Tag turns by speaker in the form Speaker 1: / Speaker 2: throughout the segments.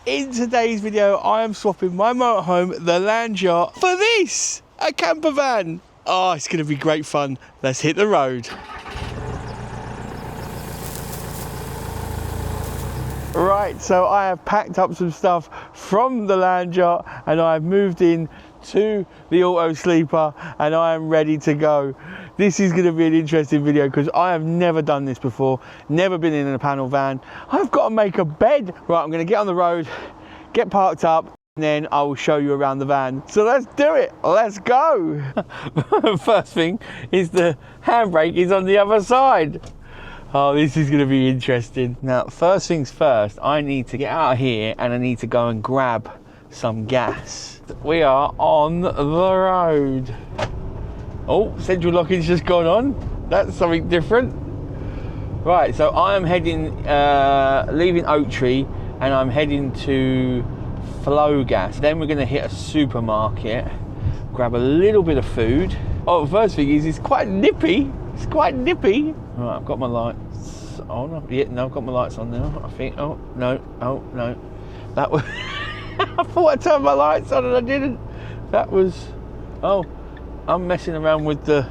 Speaker 1: In today's video, I am swapping my motorhome, the Land Yacht, for this, a camper van. Oh, it's going to be great fun. Let's hit the road. Right, so I have packed up some stuff from the Land Yacht and I have moved in to the auto sleeper and I am ready to go. This is going to be an interesting video because I have never done this before, never been in a panel van. I've got to make a bed. Right, I'm going to get on the road, get parked up, and then I will show you around the van. So let's do it, let's go. First thing is the handbrake is on the other side. Oh, this is going to be interesting. Now, first things first, I need to get out of here and I need to go and grab some gas. We are on the road. Oh, central locking's just gone on. That's something different. Right, so I am heading, leaving OakTree and I'm heading to Flow Gas. Then we're going to hit a supermarket, grab a little bit of food. Oh, first thing is it's quite nippy. It's quite nippy. Right, I've got my lights on. Yeah, no, I've got my lights on now, I think. Oh, no. That was... I thought I turned my lights on and I didn't. That was... Oh, I'm messing around with the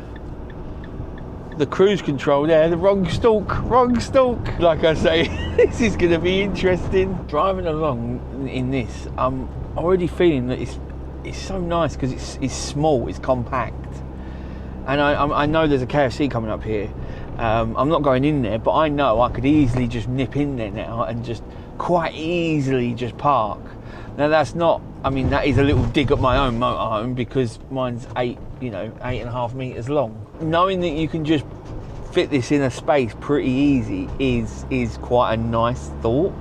Speaker 1: cruise control there. The wrong stalk. Like I say, this is going to be interesting. Driving along in this, I'm already feeling that it's so nice because it's small, it's compact. And I know there's a KFC coming up here. I'm not going in there, but I know I could easily just nip in there now and just quite easily just park. Now that's not, I mean, that is a little dig at my own motorhome because mine's 8.5 meters long. Knowing that you can just fit this in a space pretty easy is quite a nice thought.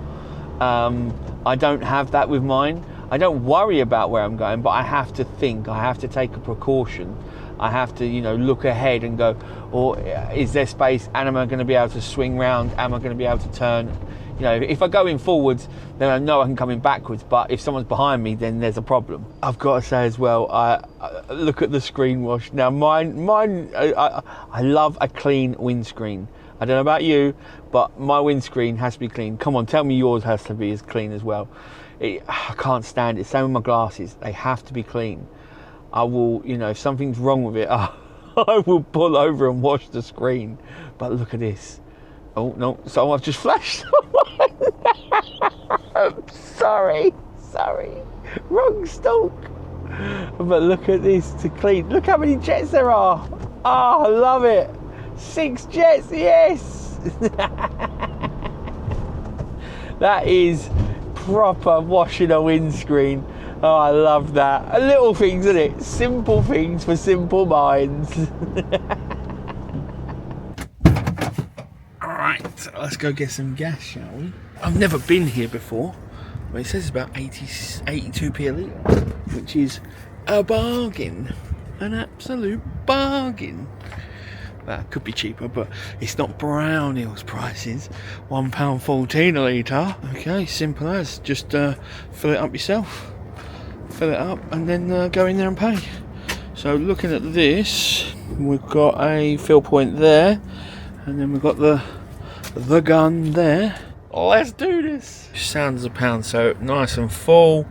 Speaker 1: I don't have that with mine. I don't worry about where I'm going, but I have to think, I have to take a precaution. I have to, look ahead and go, or is there space? And am I going to be able to swing round? Am I going to be able to turn? If I go in forwards, then I know I can come in backwards. But if someone's behind me, then there's a problem. I've got to say as well, I look at the screen wash. Now, I love a clean windscreen. I don't know about you, but my windscreen has to be clean. Come on, tell me yours has to be as clean as well. I can't stand it. Same with my glasses. They have to be clean. I will, if something's wrong with it, I will pull over and wash the screen. But look at this. Oh, no, so I've just flashed Sorry. Wrong stalk. But look at this to clean. Look how many jets there are. Oh, I love it. 6 jets, yes. That is proper washing a windscreen. Oh, I love that. Little things, isn't it? Simple things for simple minds. Alright, let's go get some gas, shall we? I've never been here before, but it says it's about 82p a litre, which is a bargain. An absolute bargain. That could be cheaper, but it's not Brown Hills prices. £1.14 a litre. Okay, simple as. Just fill it up yourself. Fill it up and then go in there and pay. So looking at this, we've got a fill point there, and then we've got the gun there. Let's do this. Sounds a pound, so nice and full.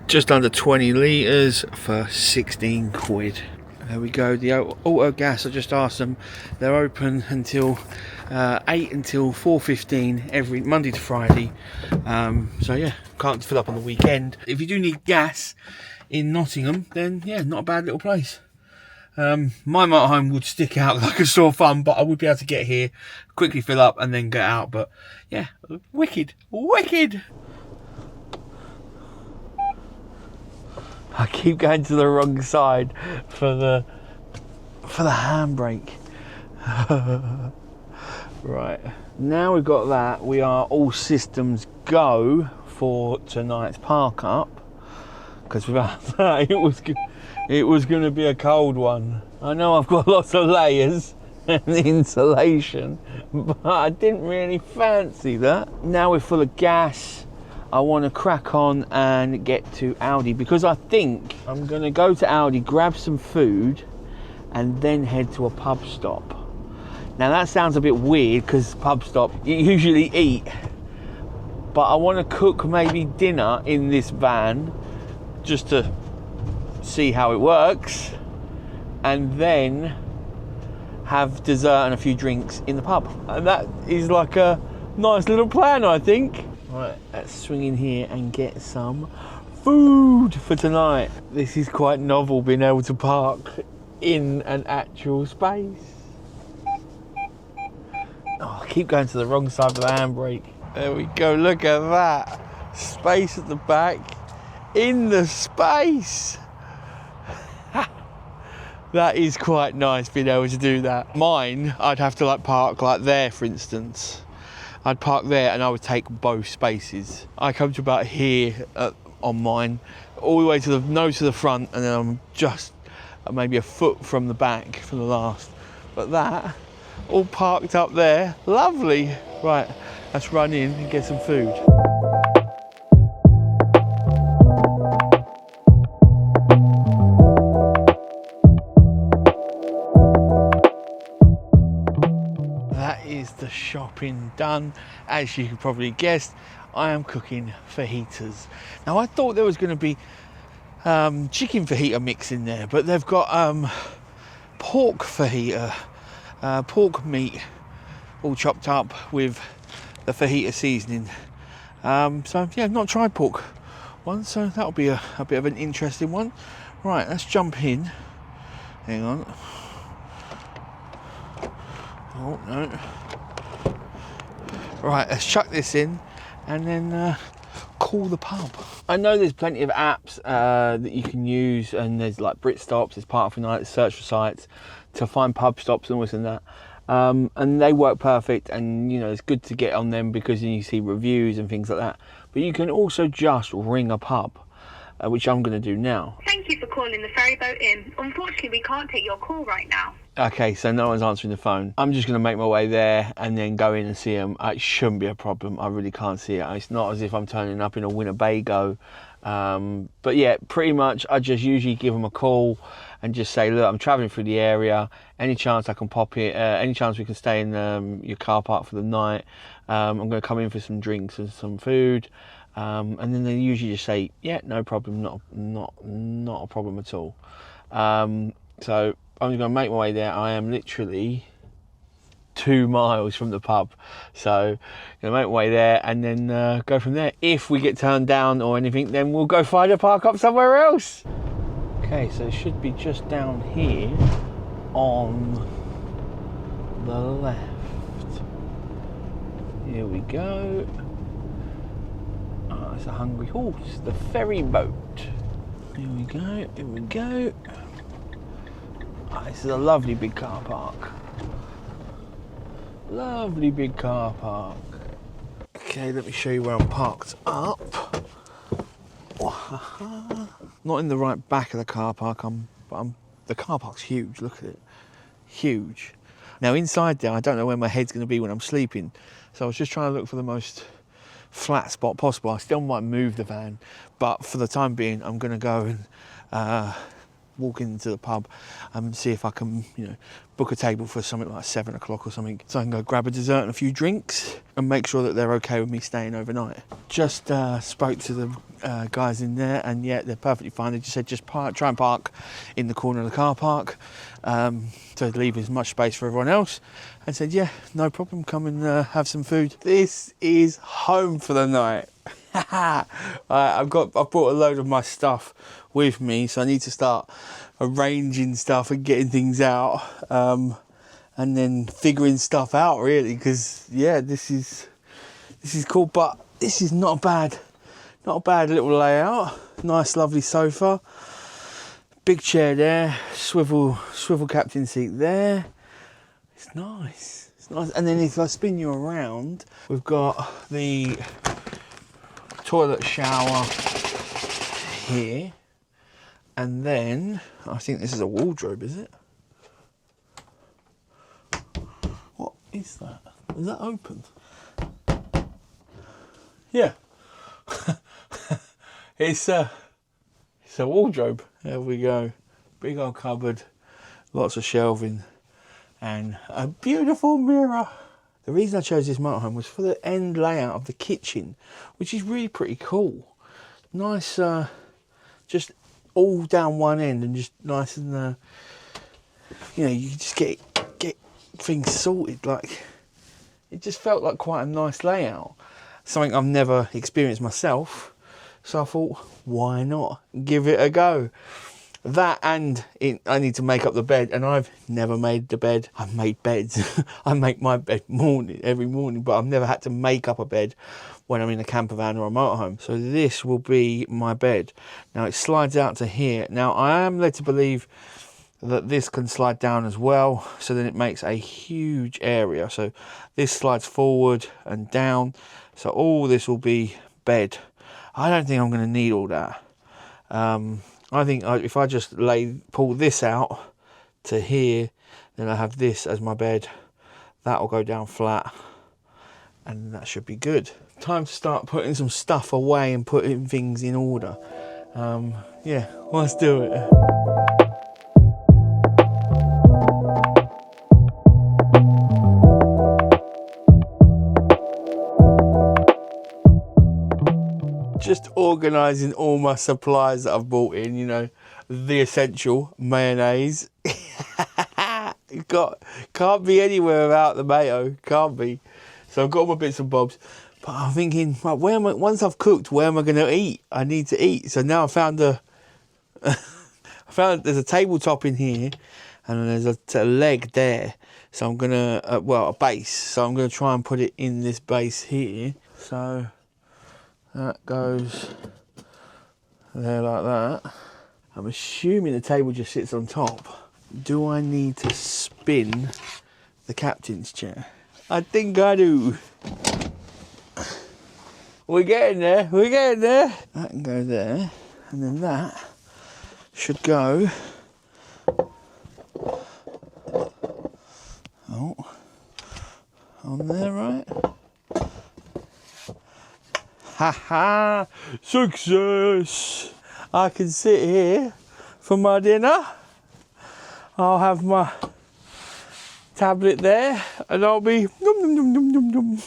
Speaker 1: Just under 20 litres for 16 quid. There we go, the auto gas, I just asked them, they're open until 8 until 4:15 every Monday to Friday. So yeah, can't fill up on the weekend. If you do need gas in Nottingham, then yeah, not a bad little place. My motorhome would stick out like a sore thumb, but I would be able to get here, quickly fill up and then get out. But yeah, wicked. I keep going to the wrong side for the handbrake. Right, now we've got that, we are all systems go for tonight's park up, because without that it was going to be a cold one. I know I've got lots of layers and insulation, but I didn't really fancy that. Now we're full of gas. I want to crack on and get to Aldi because I think I'm going to go to Aldi, grab some food and then head to a pub stop. Now that sounds a bit weird because pub stop, you usually eat but I want to cook maybe dinner in this van just to see how it works, and then have dessert and a few drinks in the pub. And that is like a nice little plan, I think. Right, let's swing in here and get some food for tonight. This is quite novel, being able to park in an actual space. Oh, I keep going to the wrong side of the handbrake. There we go, look at that. Space at the back, in the space. That is quite nice, being able to do that. Mine, I'd have to like park like there, for instance. I'd park there and I would take both spaces. I come to about here on mine, all the way to the nose to the front, and then I'm just maybe a foot from the back for the last. But that, all parked up there, lovely. Right, let's run in and get some food. The shopping done. As you could probably guess, I am cooking fajitas. Now I thought there was going to be chicken fajita mix in there, but they've got pork fajita, pork meat all chopped up with the fajita seasoning. So yeah, I've not tried pork one, so that'll be a bit of an interesting one. Right, let's jump in. Hang on. Oh no. Right, let's chuck this in and then call the pub. I know there's plenty of apps that you can use, and there's like Brit Stops, there's part of like search for sites to find pub stops and all this and that. And they work perfect, and you know, it's good to get on them because then you see reviews and things like that. But you can also just ring a pub, which I'm going to do now.
Speaker 2: Thank you for calling the Ferryboat Inn. Unfortunately, we can't take your call right now.
Speaker 1: Okay, so no one's answering the phone. I'm just going to make my way there and then go in and see them. It shouldn't be a problem. I really can't see it. It's not as if I'm turning up in a Winnebago. But yeah, pretty much I just usually give them a call and just say, look, I'm travelling through the area. Any chance I can pop it? Any chance we can stay in your car park for the night? I'm going to come in for some drinks and some food. And then they usually just say, yeah, no problem, not a problem at all. So I'm going to make my way there. I am literally 2 miles from the pub, so I'm going to make my way there and then go from there. If we get turned down or anything, then we'll go find a park up somewhere else. Okay, so it should be just down here on the left. Here we go. Oh, it's a hungry horse. The ferry boat. Here we go. Here we go. Oh, this is a lovely big car park. Lovely big car park. Okay, let me show you where I'm parked up. Not in the right back of the car park. The car park's huge. Look at it. Huge. Now inside there, I don't know where my head's going to be when I'm sleeping. So I was just trying to look for the most flat spot possible. I still might move the van, but for the time being, I'm going to go and walk into the pub and see if I can, you know, book a table for something like 7 o'clock or something, so I can go grab a dessert and a few drinks and make sure that they're okay with me staying overnight. Just spoke to the guys in there, and yeah, they're perfectly fine. They just said try and park in the corner of the car park, to leave as much space for everyone else, and said yeah, no problem, come and have some food. This is home for the night. I've brought a load of my stuff with me, so I need to start arranging stuff and getting things out, and then figuring stuff out really, because yeah, this is cool. But this is not a bad little layout. Nice lovely sofa, big chair there, swivel captain seat there. It's nice. And then if I spin you around, we've got the toilet shower here, and then I think this is a wardrobe, is it? What is that? Is that open? Yeah. It's a wardrobe. There we go. Big old cupboard, lots of shelving, and a beautiful mirror. The reason I chose this motorhome was for the end layout of the kitchen, which is really pretty cool. Nice, just all down one end and just nice and, you know, you just get things sorted. Like, it just felt like quite a nice layout. Something I've never experienced myself. So I thought, why not give it a go? That and I need to make up the bed, and I've never made the bed. I've made beds. I make my bed every morning, but I've never had to make up a bed when I'm in a camper van or a motorhome. So this will be my bed. Now it slides out to here. Now I am led to believe that this can slide down as well, so then it makes a huge area. So this slides forward and down, so all this will be bed. I don't think I'm going to need all that. I think if I just pull this out to here, then I have this as my bed. That will go down flat, and that should be good. Time to start putting some stuff away and putting things in order. Yeah, let's do it. Just organising all my supplies that I've bought in, you know, the essential mayonnaise. Can't be anywhere without the mayo, can't be. So I've got all my bits and bobs, but I'm thinking, right, once I've cooked, where am I going to eat? I need to eat. So now I found there's a tabletop in here, and there's a leg there. So I'm gonna, a base. So I'm gonna try and put it in this base here. So that goes there like that. I'm assuming the table just sits on top. Do I need to spin the captain's chair? I think I do. We're getting there, we're getting there. That can go there, and then that should go. Oh, on there, right? Haha, success! I can sit here for my dinner. I'll have my tablet there, and I'll be nom nom nom nom nom.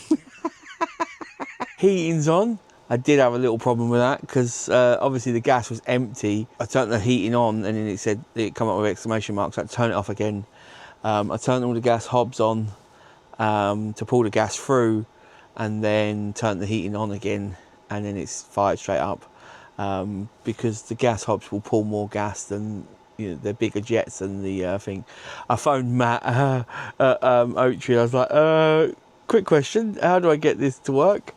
Speaker 1: Heating's on. I did have a little problem with that because obviously the gas was empty. I turned the heating on, and then it come up with exclamation marks. So I had to turn it off again. I turned all the gas hobs on to pull the gas through, and then turned the heating on again, and then it's fired straight up because the gas hobs will pull more gas than, you know, they're bigger jets than the thing. I phoned Matt at OakTree. I was like, quick question, how do I get this to work?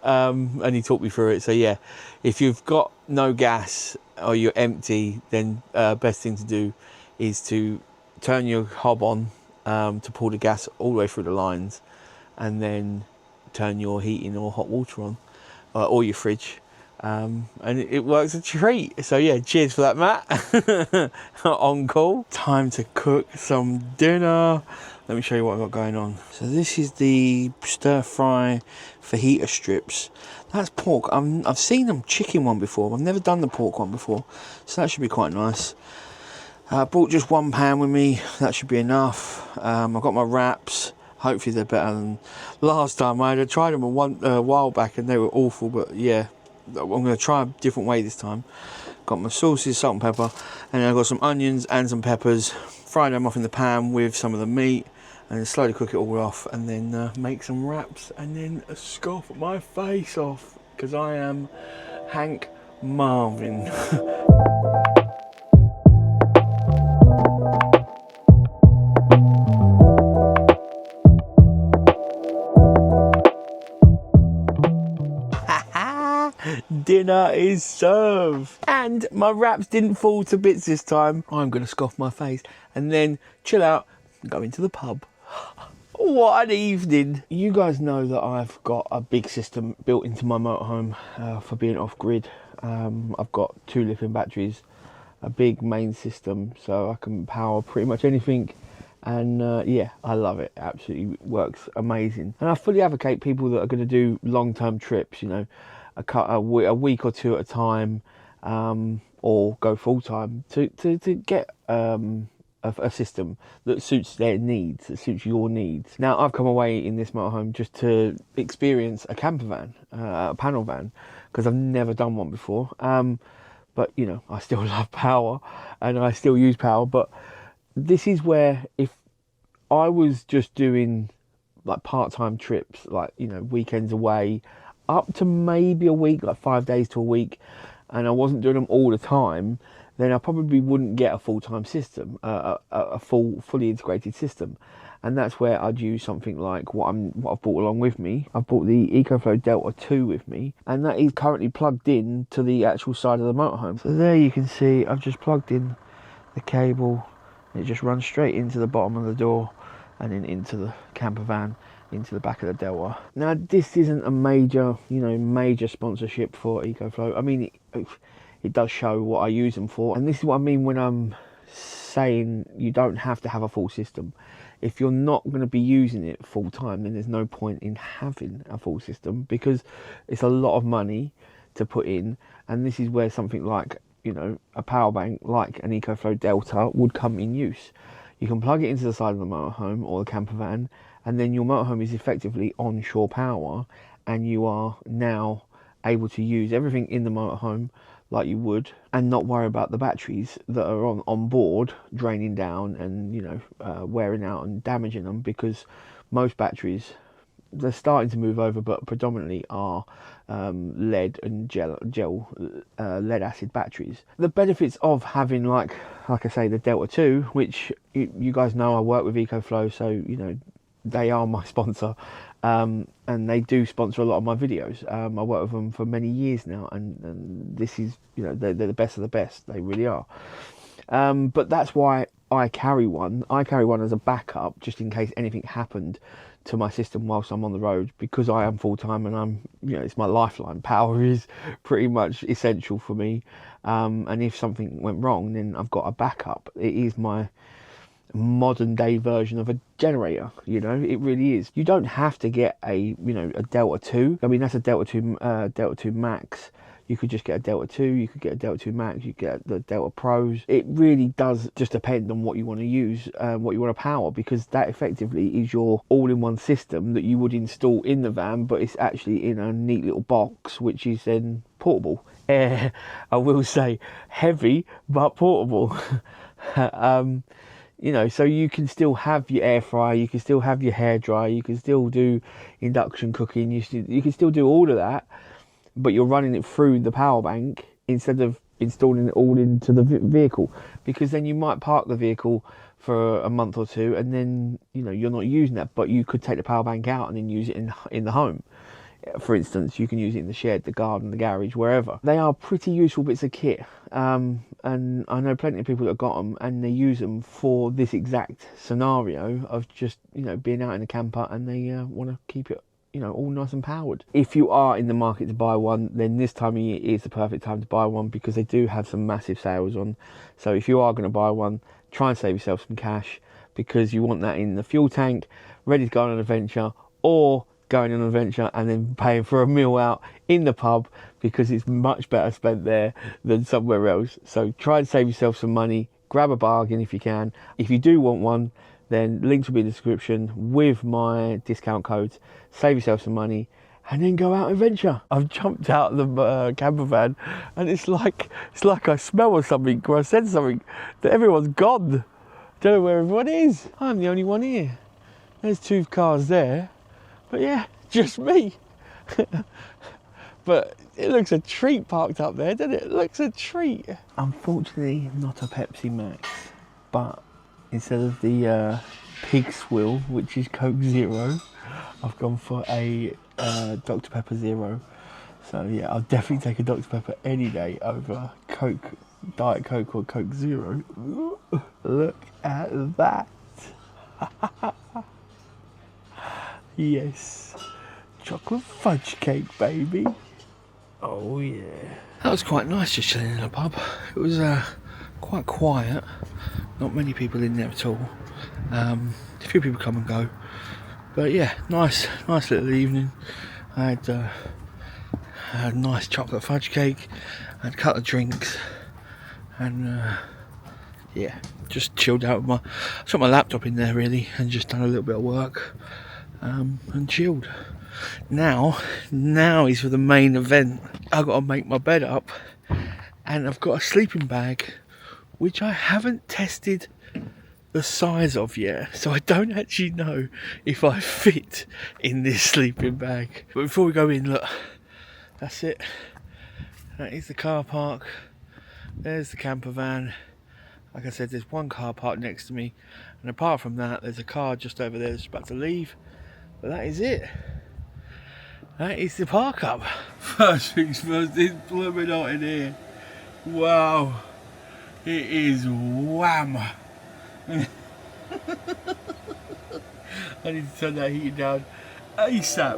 Speaker 1: And he talked me through it. So yeah, if you've got no gas or you're empty, then best thing to do is to turn your hob on to pull the gas all the way through the lines, and then turn your heating or hot water on, or your fridge, and it works a treat. So yeah, cheers for that, Matt. On call. Time to cook some dinner. Let me show you what I've got going on. So this is the stir fry fajita strips. That's pork. I've seen them chicken one before. I've never done the pork one before, so that should be quite nice. I brought just one pan with me. That should be enough. I've got my wraps. Hopefully they're better than last time. I had tried them a while back and they were awful, but yeah, I'm going to try a different way this time. Got my sauces, salt and pepper, and then I've got some onions and some peppers. Fry them off in the pan with some of the meat, and then slowly cook it all off, and then make some wraps, and then scoff my face off, because I am Hank Marvin. Dinner is served, and my wraps didn't fall to bits this time. I'm gonna scoff my face and then chill out and go into the pub. What an evening. You guys know that I've got a big system built into my motorhome for being off grid. I've got 2 lithium batteries, a big main system, so I can power pretty much anything. And yeah, I love it. Absolutely works amazing. And I fully advocate people that are going to do long-term trips, you know, a week or 2 at a time, or go full-time to get a a system that suits their needs, that suits your needs. Now, I've come away in this motorhome just to experience a camper van, a panel van, because I've never done one before. But, you know, I still love power and I still use power. But this is where, if I was just doing like part-time trips, like, you know, weekends away, up to maybe a week, like 5 days to a week, and I wasn't doing them all the time, then I probably wouldn't get a full-time system, a fully integrated system. And that's where I'd use something like what I've brought along with me. I've brought the EcoFlow Delta 2 with me, and that is currently plugged in to the actual side of the motorhome. So there you can see I've just plugged in the cable. It just runs straight into the bottom of the door and then into the camper van, into the back of the Delta. Now, this isn't a major sponsorship for EcoFlow. I mean, it does show what I use them for, and this is what I mean when I'm saying you don't have to have a full system. If you're not going to be using it full time, then there's no point in having a full system, because it's a lot of money to put in. And this is where something like, you know, a power bank like an EcoFlow Delta would come in use. You can plug it into the side of the motorhome or the camper van, and then your motorhome is effectively onshore power, and you are now able to use everything in the motorhome like you would, and not worry about the batteries that are on board draining down and, you know, wearing out and damaging them, because most batteries, they're starting to move over, but predominantly are lead and gel lead acid batteries. The benefits of having like I say, the Delta 2, which you guys know I work with EcoFlow, so you know they are my sponsor, and they do sponsor a lot of my videos. I work with them for many years now, and this is, you know, they're the best of the best. They really are. But that's why I carry one. I carry one as a backup, just in case anything happened to my system whilst I'm on the road, because I am full-time and I'm, you know, it's my lifeline. Power is pretty much essential for me, and if something went wrong, then I've got a backup. It is my modern day version of a generator, you know, it really is. You don't have to get a Delta 2. I mean, that's a Delta 2 Max. You could just get a Delta 2, you could get a Delta 2 Max, you could get the Delta Pros. It really does just depend on what you want to use, what you want to power, because that effectively is your all-in-one system that you would install in the van, but it's actually in a neat little box, which is then portable. I will say heavy, but portable. You know, so you can still have your air fryer, you can still have your hair dryer, you can still do induction cooking, you can still do all of that, but you're running it through the power bank instead of installing it all into the vehicle, because then you might park the vehicle for a month or two and then, you know, you're not using that, but you could take the power bank out and then use it in the home. For instance, you can use it in the shed, the garden, the garage, wherever. They are pretty useful bits of kit, and I know plenty of people that have got them and they use them for this exact scenario of just, you know, being out in a camper and they want to keep it, you know, all nice and powered. If you are in the market to buy one, then this time of year is the perfect time to buy one, because they do have some massive sales on. So if you are going to buy one, try and save yourself some cash, because you want that in the fuel tank, ready to go on an adventure, or going on an adventure and then paying for a meal out in the pub, because it's much better spent there than somewhere else. So try and save yourself some money, grab a bargain if you can. If you do want one, then links will be in the description with my discount codes. Save yourself some money and then go out and adventure. I've jumped out of the camper van and it's like I smell something, or I said something, that everyone's gone. Don't know where everyone is. I'm the only one here. There's 2 cars there, but yeah, just me. But it looks a treat parked up there, doesn't it? It looks a treat. Unfortunately, not a Pepsi Max, but instead of the pig swill, which is Coke Zero, I've gone for a Dr. Pepper Zero. So yeah, I'll definitely take a Dr. Pepper any day over Coke, Diet Coke or Coke Zero. Look at that. Yes, chocolate fudge cake, baby. Oh yeah. That was quite nice, just chilling in a pub. It was quite quiet, not many people in there at all. A few people come and go, but yeah, nice little evening. I had a nice chocolate fudge cake, I had a couple of drinks, and yeah, just chilled out with put my laptop in there really, and just done a little bit of work, and chilled. Now is for the main event. I've got to make my bed up, and I've got a sleeping bag, which I haven't tested the size of yet, so I don't actually know if I fit in this sleeping bag. But before we go in, look, that's it. That is the car park. There's the camper van. Like I said, there's one car parked next to me, and apart from that, there's a car just over there that's about to leave. But that is it. That is the park up. First things first, it's blooming hot in here. Wow, it is wham. I need to turn that heating down ASAP.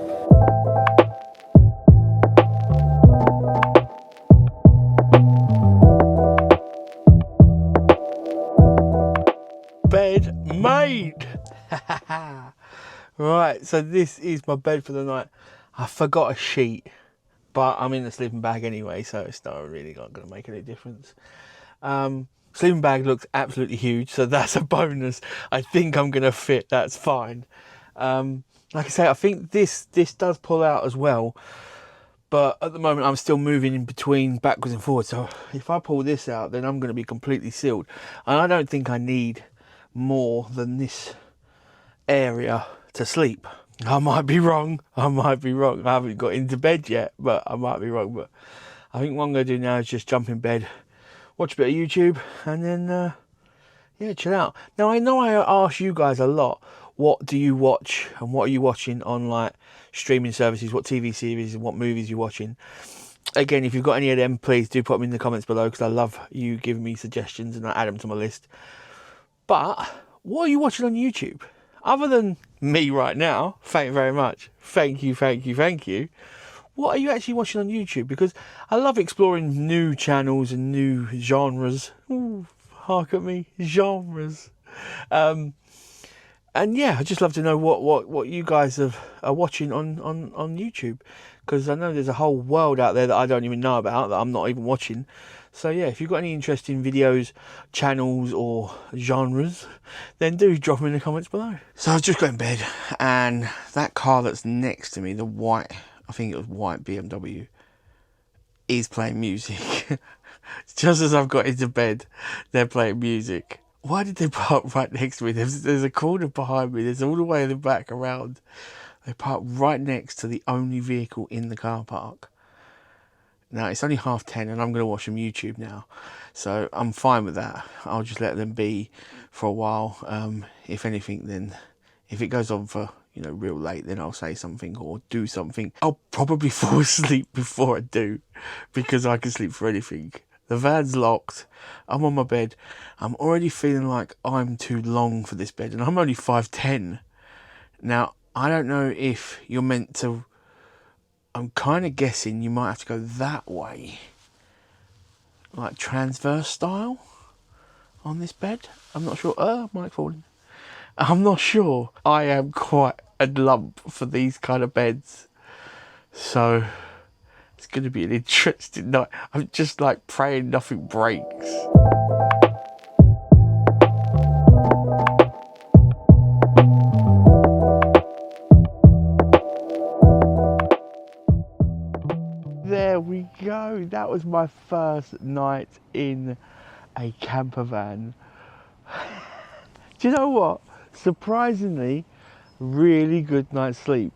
Speaker 1: Bed made. Right, so this is my bed for the night. I forgot a sheet, but I'm in the sleeping bag anyway, so it's not really not going to make any difference. Sleeping bag looks absolutely huge, so that's a bonus. I think I'm going to fit, that's fine. Like I say, I think this does pull out as well, but at the moment I'm still moving in between backwards and forwards, so if I pull this out, then I'm going to be completely sealed. And I don't think I need more than this area to sleep. I might be wrong. I haven't got into bed yet, but I might be wrong. But I think what I'm going to do now is just jump in bed, watch a bit of YouTube, and then yeah, chill out. Now I know I ask you guys a lot, what do you watch and what are you watching on like streaming services, what TV series and what movies you're watching. Again, if you've got any of them, please do put them in the comments below, because I love you giving me suggestions and I add them to my list. But what are you watching on YouTube? Other than me right now, thank you very much. Thank you. What are you actually watching on YouTube? Because I love exploring new channels and new genres. Ooh, hark at me, genres. And yeah, I just love to know what you guys are watching on YouTube. Because I know there's a whole world out there that I don't even know about, that I'm not even watching. So yeah, if you've got any interesting videos, channels or genres, then do drop them in the comments below. So I've just got in bed, and that car that's next to me, the white, I think it was white BMW, is playing music. Just as I've got into bed, they're playing music. Why did they park right next to me? There's a corner behind me, there's all the way in the back around. They park right next to the only vehicle in the car park. Now, it's only 10:30 and I'm going to watch some YouTube now. So I'm fine with that. I'll just let them be for a while. If anything, then if it goes on for, you know, real late, then I'll say something or do something. I'll probably fall asleep before I do, because I can sleep for anything. The van's locked. I'm on my bed. I'm already feeling like I'm too long for this bed, and I'm only 5'10". Now, I don't know if you're meant to... I'm kind of guessing you might have to go that way, like transverse style on this bed. I'm not sure. Mic falling. I'm not sure. I am quite a lump for these kind of beds, so it's going to be an interesting night. I'm just like praying nothing breaks. There we go. That was my first night in a camper van. Do you know what? Surprisingly, really good night's sleep.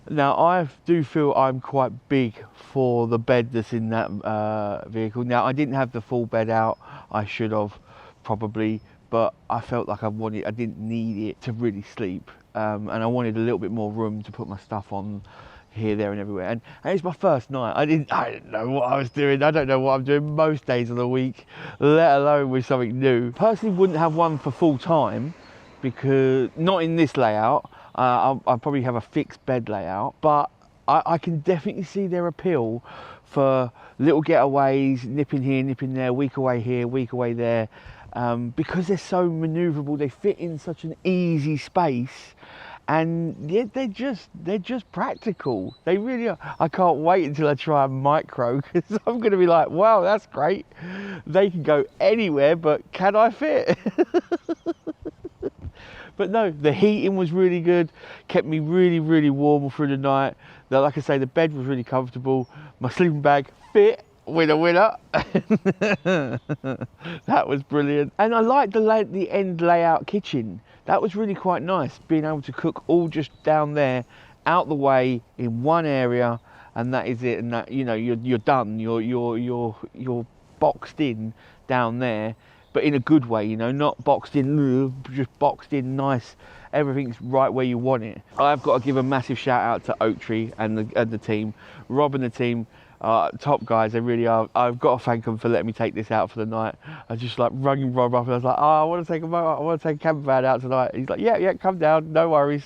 Speaker 1: Now, I do feel I'm quite big for the bed that's in that vehicle. Now, I didn't have the full bed out. I should have, probably, but I felt like I didn't need it to really sleep. And I wanted a little bit more room to put my stuff on here, there and everywhere. And it's my first night. I didn't know what I was doing. I don't know what I'm doing most days of the week, let alone with something new. Personally wouldn't have one for full time, because not in this layout. I'll probably have a fixed bed layout, but I can definitely see their appeal for little getaways, nipping here, nipping there, week away here, week away there, because they're so manoeuvrable. They fit in such an easy space, and yeah, they're just practical. They really are. I can't wait until I try a micro, because I'm going to be like, wow, that's great. They can go anywhere, but can I fit? But no, the heating was really good, kept me really warm through the night. Like I say, the bed was really comfortable. My sleeping bag fit, winner. That was brilliant. And I liked the end layout kitchen. That was really quite nice, being able to cook all just down there, out the way, in one area, and that is it. And that, you know, you're done. You're boxed in down there, but in a good way, you know, not boxed in, just boxed in nice. Everything's right where you want it. I've got to give a massive shout out to OakTree and the team, Rob and the team. Top guys, they really are. I've got to thank them for letting me take this out for the night. I just like rung Rob up and I was like, oh, I want to take a campervan out tonight. He's like, yeah, come down, no worries.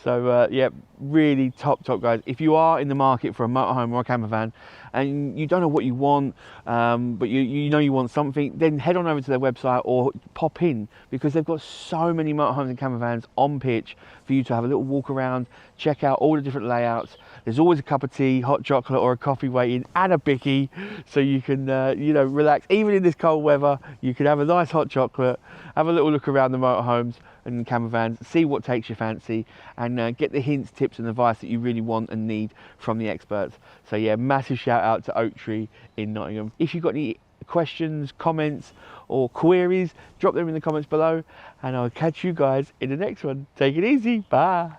Speaker 1: So yeah, really top guys. If you are in the market for a motorhome or a campervan and you don't know what you want, but you know you want something, then head on over to their website or pop in, because they've got so many motorhomes and campervans on pitch for you to have a little walk around, check out all the different layouts. There's always a cup of tea, hot chocolate or a coffee waiting, and a bicky, so you can you know, relax. Even in this cold weather, you can have a nice hot chocolate, have a little look around the motorhomes and campervans, see what takes your fancy, and get the hints, tips and advice that you really want and need from the experts. So yeah, massive shout out to OakTree in Nottingham. If you've got any questions, comments or queries, drop them in the comments below, and I'll catch you guys in the next one. Take it easy, bye.